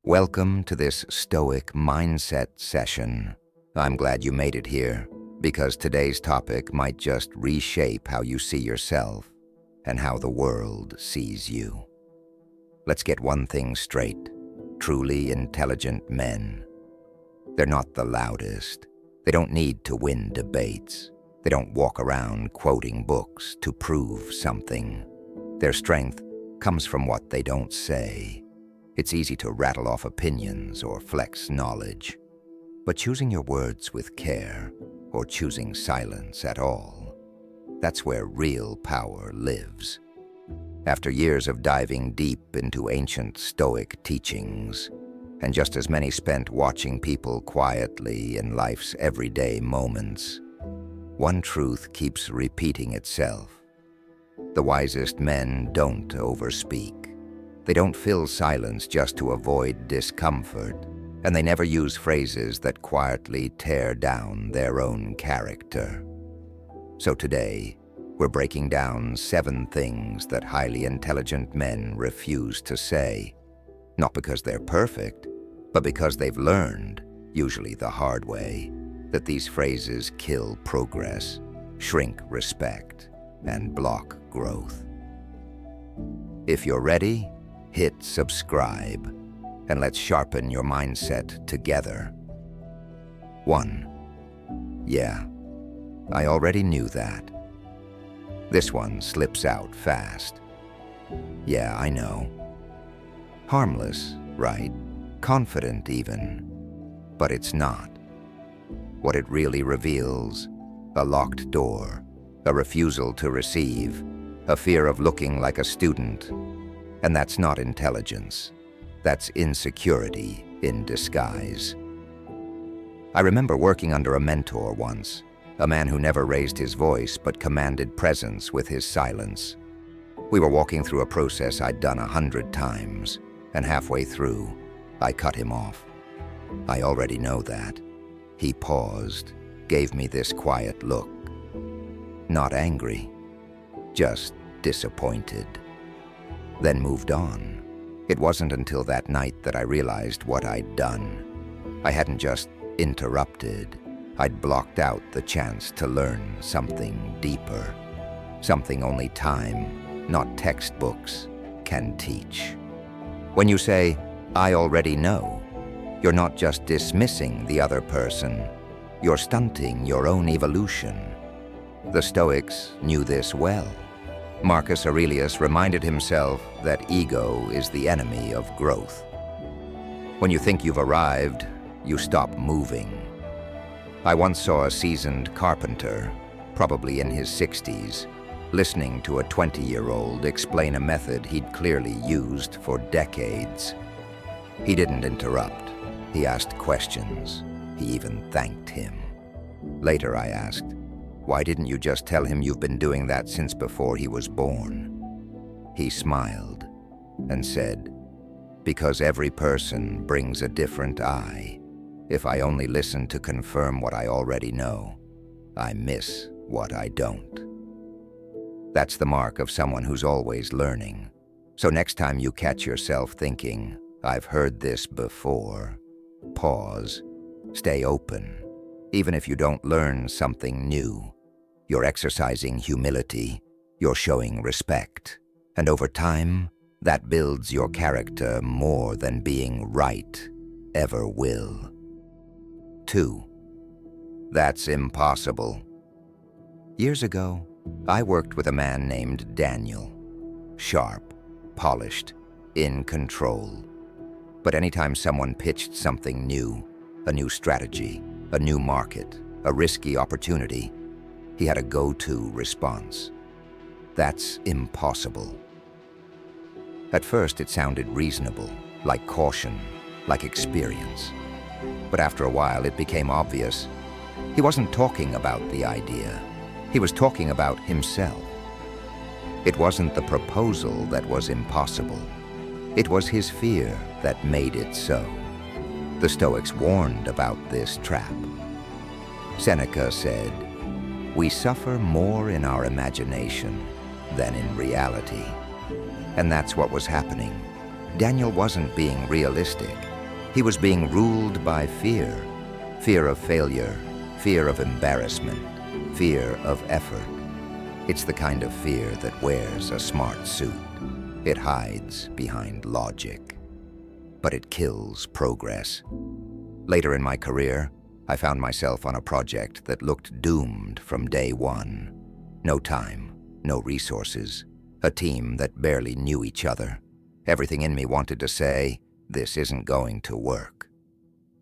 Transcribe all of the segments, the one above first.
Welcome to this Stoic mindset session. I'm glad you made it here, because today's topic might just reshape how you see yourself and how the world sees you. Let's get one thing straight. Truly intelligent men, they're not the loudest. They don't need to win debates. They don't walk around quoting books to prove something. Their strength comes from what they don't say. It's easy to rattle off opinions or flex knowledge, but choosing your words with care, or choosing silence at all, that's where real power lives. After years of diving deep into ancient Stoic teachings, and just as many spent watching people quietly in life's everyday moments, one truth keeps repeating itself. The wisest men don't overspeak. They don't fill silence just to avoid discomfort, and they never use phrases that quietly tear down their own character. So today, we're breaking down 7 things that highly intelligent men refuse to say, not because they're perfect, but because they've learned, usually the hard way, that these phrases kill progress, shrink respect, and block growth. If you're ready, hit subscribe, and let's sharpen your mindset together. 1. Yeah, I already knew that. This one slips out fast. Yeah, I know. Harmless, right? Confident even. But it's not. What it really reveals: a locked door, a refusal to receive, a fear of looking like a student. And that's not intelligence. That's insecurity in disguise. I remember working under a mentor once, a man who never raised his voice but commanded presence with his silence. We were walking through a process I'd done 100 times, and halfway through, I cut him off. I already know that. He paused, gave me this quiet look. Not angry, just disappointed. Then moved on. It wasn't until that night that I realized what I'd done. I hadn't just interrupted. I'd blocked out the chance to learn something deeper. Something only time, not textbooks, can teach. When you say, "I already know," you're not just dismissing the other person. You're stunting your own evolution. The Stoics knew this well. Marcus Aurelius reminded himself that ego is the enemy of growth. When you think you've arrived, you stop moving. I once saw a seasoned carpenter, probably in his 60s, listening to a 20-year-old explain a method he'd clearly used for decades. He didn't interrupt. He asked questions. He even thanked him. Later I asked, "Why didn't you just tell him you've been doing that since before he was born?" He smiled and said, "Because every person brings a different I. If I only listen to confirm what I already know, I miss what I don't." That's the mark of someone who's always learning. So next time you catch yourself thinking, "I've heard this before," pause, stay open. Even if you don't learn something new, you're exercising humility, you're showing respect, and over time, that builds your character more than being right ever will. 2. That's impossible. Years ago, I worked with a man named Daniel. Sharp, polished, in control. But anytime someone pitched something new, a new strategy, a new market, a risky opportunity, he had a go-to response. That's impossible. At first it sounded reasonable, like caution, like experience. But after a while it became obvious. He wasn't talking about the idea. He was talking about himself. It wasn't the proposal that was impossible. It was his fear that made it so. The Stoics warned about this trap. Seneca said, "We suffer more in our imagination than in reality." And that's what was happening. Daniel wasn't being realistic. He was being ruled by fear. Fear of failure, fear of embarrassment, fear of effort. It's the kind of fear that wears a smart suit. It hides behind logic, but it kills progress. Later in my career, I found myself on a project that looked doomed from day one. No time, no resources, a team that barely knew each other. Everything in me wanted to say, this isn't going to work.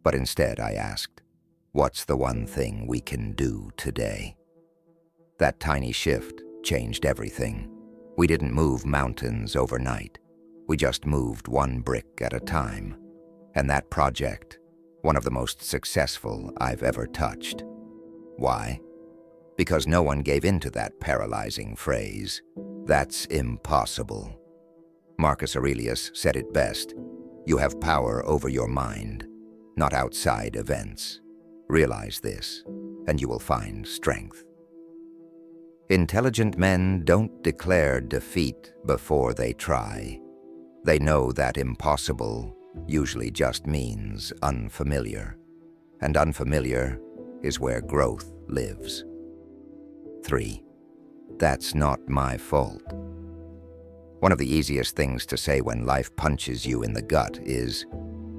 But instead I asked, what's the one thing we can do today? That tiny shift changed everything. We didn't move mountains overnight. We just moved one brick at a time. And that project, one of the most successful I've ever touched. Why? Because no one gave in to that paralyzing phrase, "That's impossible." Marcus Aurelius said it best, "You have power over your mind, not outside events. Realize this, and you will find strength." Intelligent men don't declare defeat before they try. They know that impossible usually just means unfamiliar, and unfamiliar is where growth lives. 3. That's not my fault. One of the easiest things to say when life punches you in the gut is,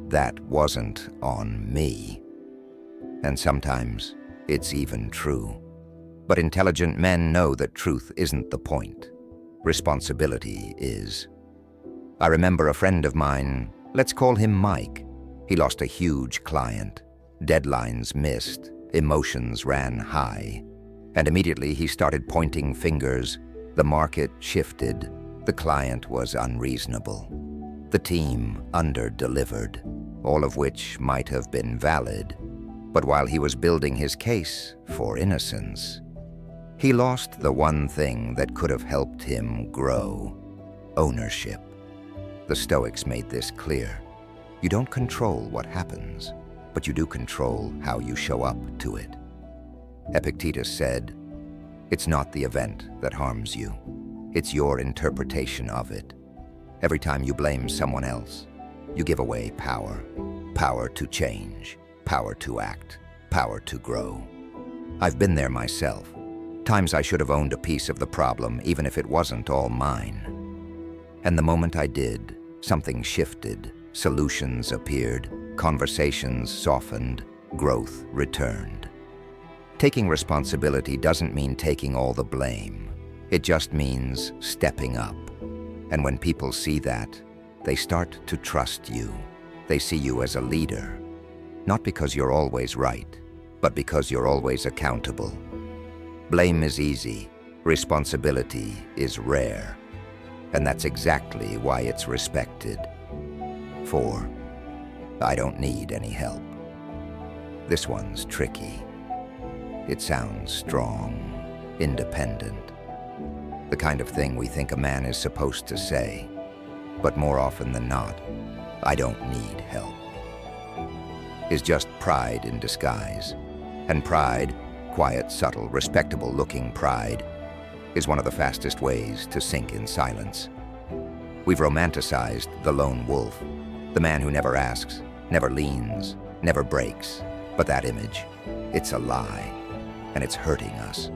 that wasn't on me. And sometimes it's even true. But intelligent men know that truth isn't the point. Responsibility is. I remember a friend of mine, let's call him Mike. He lost a huge client. Deadlines missed, emotions ran high. And immediately he started pointing fingers. The market shifted. The client was unreasonable. The team under-delivered, all of which might have been valid. But while he was building his case for innocence, he lost the one thing that could have helped him grow: ownership. The Stoics made this clear. You don't control what happens, but you do control how you show up to it. Epictetus said, "It's not the event that harms you. It's your interpretation of it. Every time you blame someone else, you give away power. Power to change, power to act, power to grow." I've been there myself. Times I should have owned a piece of the problem, even if it wasn't all mine. And the moment I did, something shifted, solutions appeared, conversations softened, growth returned. Taking responsibility doesn't mean taking all the blame. It just means stepping up. And when people see that, they start to trust you. They see you as a leader, not because you're always right, but because you're always accountable. Blame is easy, responsibility is rare, and that's exactly why it's respected. 4. I don't need any help. This one's tricky. It sounds strong, independent, the kind of thing we think a man is supposed to say, but more often than not, "I don't need help," is just pride in disguise. And pride, quiet, subtle, respectable-looking pride, is one of the fastest ways to sink in silence. We've romanticized the lone wolf, the man who never asks, never leans, never breaks. But that image, it's a lie, and it's hurting us.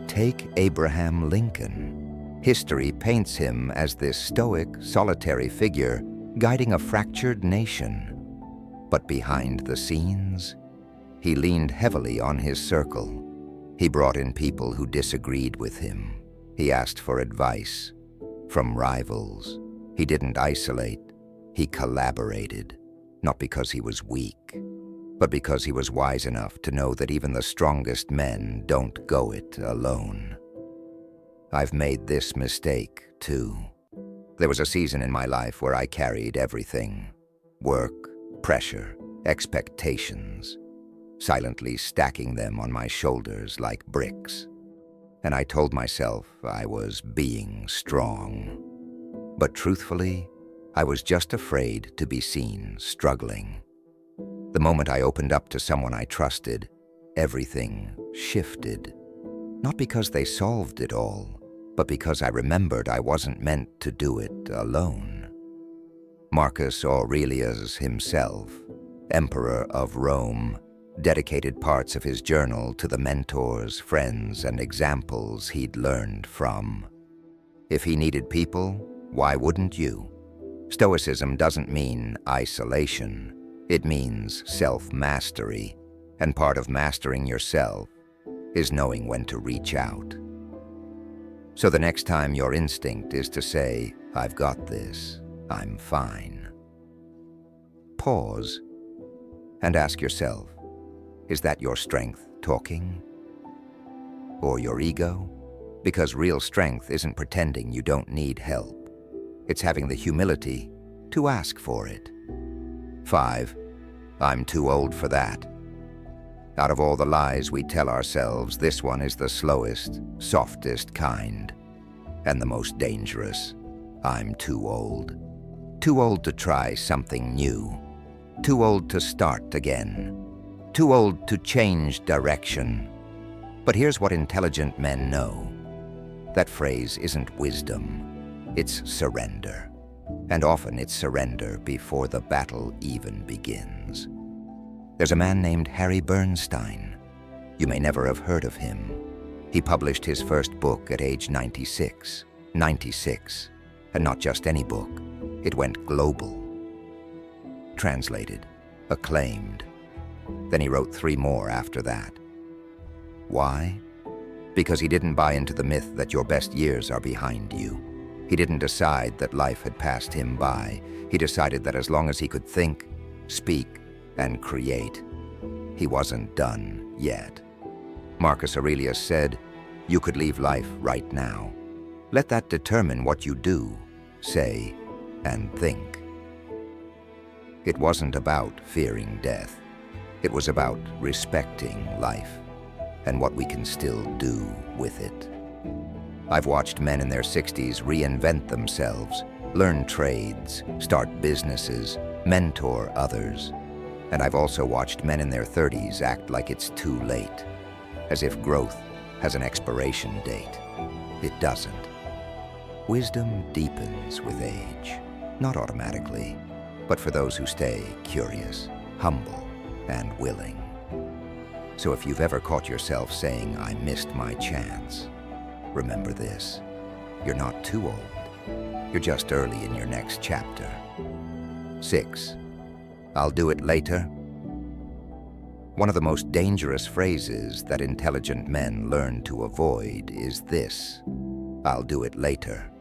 Take Abraham Lincoln. History paints him as this stoic, solitary figure guiding a fractured nation. But behind the scenes, he leaned heavily on his circle. He brought in people who disagreed with him. He asked for advice from rivals. He didn't isolate. He collaborated, not because he was weak, but because he was wise enough to know that even the strongest men don't go it alone. I've made this mistake, too. There was a season in my life where I carried everything: work, pressure, expectations, silently stacking them on my shoulders like bricks. And I told myself I was being strong. But truthfully, I was just afraid to be seen struggling. The moment I opened up to someone I trusted, everything shifted. Not because they solved it all, but because I remembered I wasn't meant to do it alone. Marcus Aurelius himself Emperor of Rome, dedicated parts of his journal to the mentors, friends, and examples he'd learned from. If he needed people, why wouldn't you? Stoicism doesn't mean isolation. It means self-mastery, and part of mastering yourself is knowing when to reach out. So the next time your instinct is to say, "I've got this, I'm fine," pause and ask yourself, is that your strength talking? Or your ego? Because real strength isn't pretending you don't need help. It's having the humility to ask for it. 5. I'm too old for that. Out of all the lies we tell ourselves, this one is the slowest, softest kind, and the most dangerous. I'm too old. Too old to try something new. Too old to start again. Too old to change direction. But here's what intelligent men know. That phrase isn't wisdom, it's surrender. And often it's surrender before the battle even begins. There's a man named Harry Bernstein. You may never have heard of him. He published his first book at age 96. 96. And not just any book. It went global. Translated. Acclaimed. Then he wrote 3 more after that. Why? Because he didn't buy into the myth that your best years are behind you. He didn't decide that life had passed him by. He decided that as long as he could think, speak, and create, he wasn't done yet. Marcus Aurelius said, "You could leave life right now. Let that determine what you do, say, and think." It wasn't about fearing death. It was about respecting life and what we can still do with it. I've watched men in their 60s reinvent themselves, learn trades, start businesses, mentor others. And I've also watched men in their 30s act like it's too late, as if growth has an expiration date. It doesn't. Wisdom deepens with age, not automatically, but for those who stay curious, humble, and willing. So if you've ever caught yourself saying, "I missed my chance," remember this. You're not too old. You're just early in your next chapter. 6. I'll do it later. One of the most dangerous phrases that intelligent men learn to avoid is this: "I'll do it later."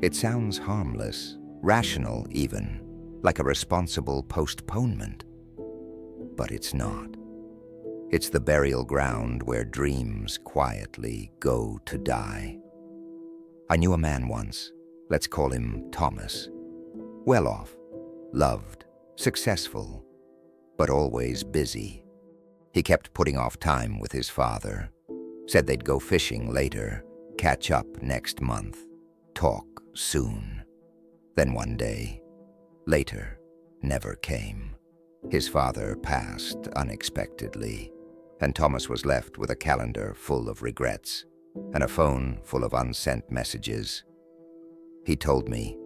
It sounds harmless, rational even, like a responsible postponement. But it's not. It's the burial ground where dreams quietly go to die. I knew a man once, let's call him Thomas. Well off, loved, successful, but always busy. He kept putting off time with his father, said they'd go fishing later, catch up next month, talk soon. Then one day, later, never came. His father passed unexpectedly, and Thomas was left with a calendar full of regrets and a phone full of unsent messages. He told me,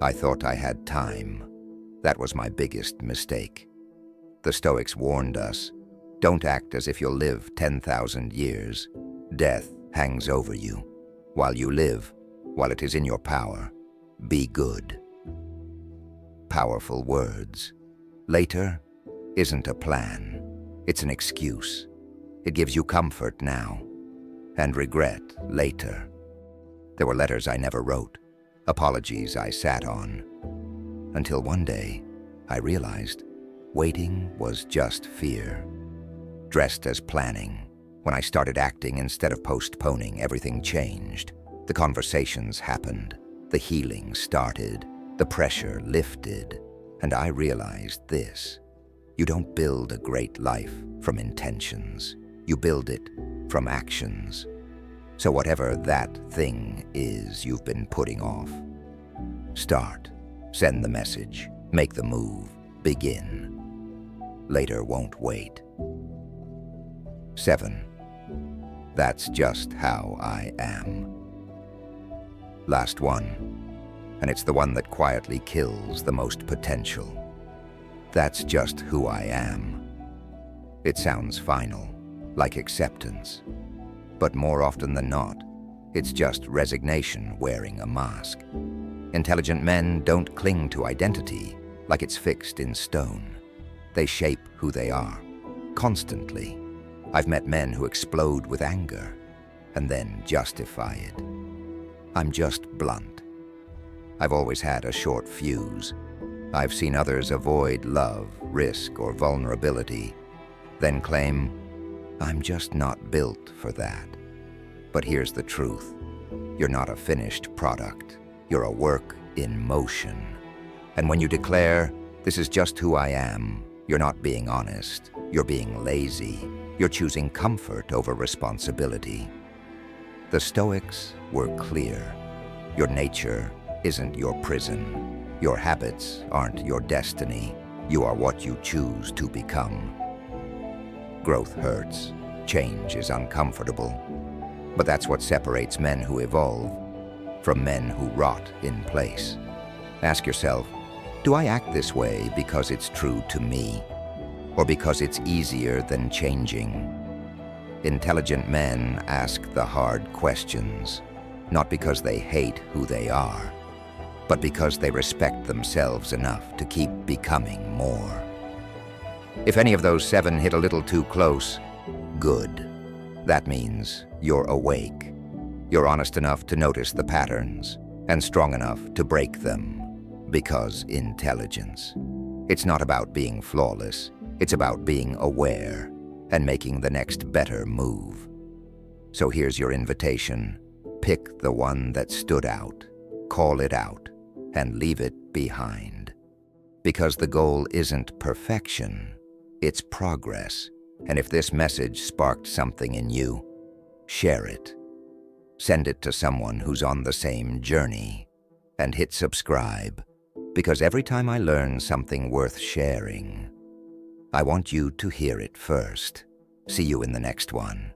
"I thought I had time. That was my biggest mistake." The Stoics warned us, don't act as if you'll live 10,000 years. Death hangs over you. While you live, while it is in your power, be good. Powerful words. Later isn't a plan. It's an excuse. It gives you comfort now, and regret later. There were letters I never wrote, apologies I sat on, until one day I realized waiting was just fear, dressed as planning. When I started acting instead of postponing, everything changed. The conversations happened, the healing started, the pressure lifted, and I realized this: you don't build a great life from intentions. You build it from actions. So whatever that thing is you've been putting off, start, send the message, make the move, begin. Later won't wait. 7. That's just how I am. Last one, and it's the one that quietly kills the most potential. That's just who I am. It sounds final, like acceptance. But more often than not, it's just resignation wearing a mask. Intelligent men don't cling to identity like it's fixed in stone. They shape who they are, constantly. I've met men who explode with anger and then justify it. I'm just blunt. I've always had a short fuse. I've seen others avoid love, risk, or vulnerability, then claim, I'm just not built for that. But here's the truth. You're not a finished product. You're a work in motion. And when you declare, this is just who I am, you're not being honest. You're being lazy. You're choosing comfort over responsibility. The Stoics were clear. Your nature isn't your prison. Your habits aren't your destiny. You are what you choose to become. Growth hurts. Change is uncomfortable. But that's what separates men who evolve from men who rot in place. Ask yourself, do I act this way because it's true to me, or because it's easier than changing? Intelligent men ask the hard questions, not because they hate who they are, but because they respect themselves enough to keep becoming more. If any of those 7 hit a little too close, good. That means you're awake. You're honest enough to notice the patterns and strong enough to break them. Because intelligence, it's not about being flawless. It's about being aware and making the next better move. So here's your invitation. Pick the one that stood out, call it out, and leave it behind. Because the goal isn't perfection, it's progress. And if this message sparked something in you, share it. Send it to someone who's on the same journey. And hit subscribe, because every time I learn something worth sharing, I want you to hear it first. See you in the next one.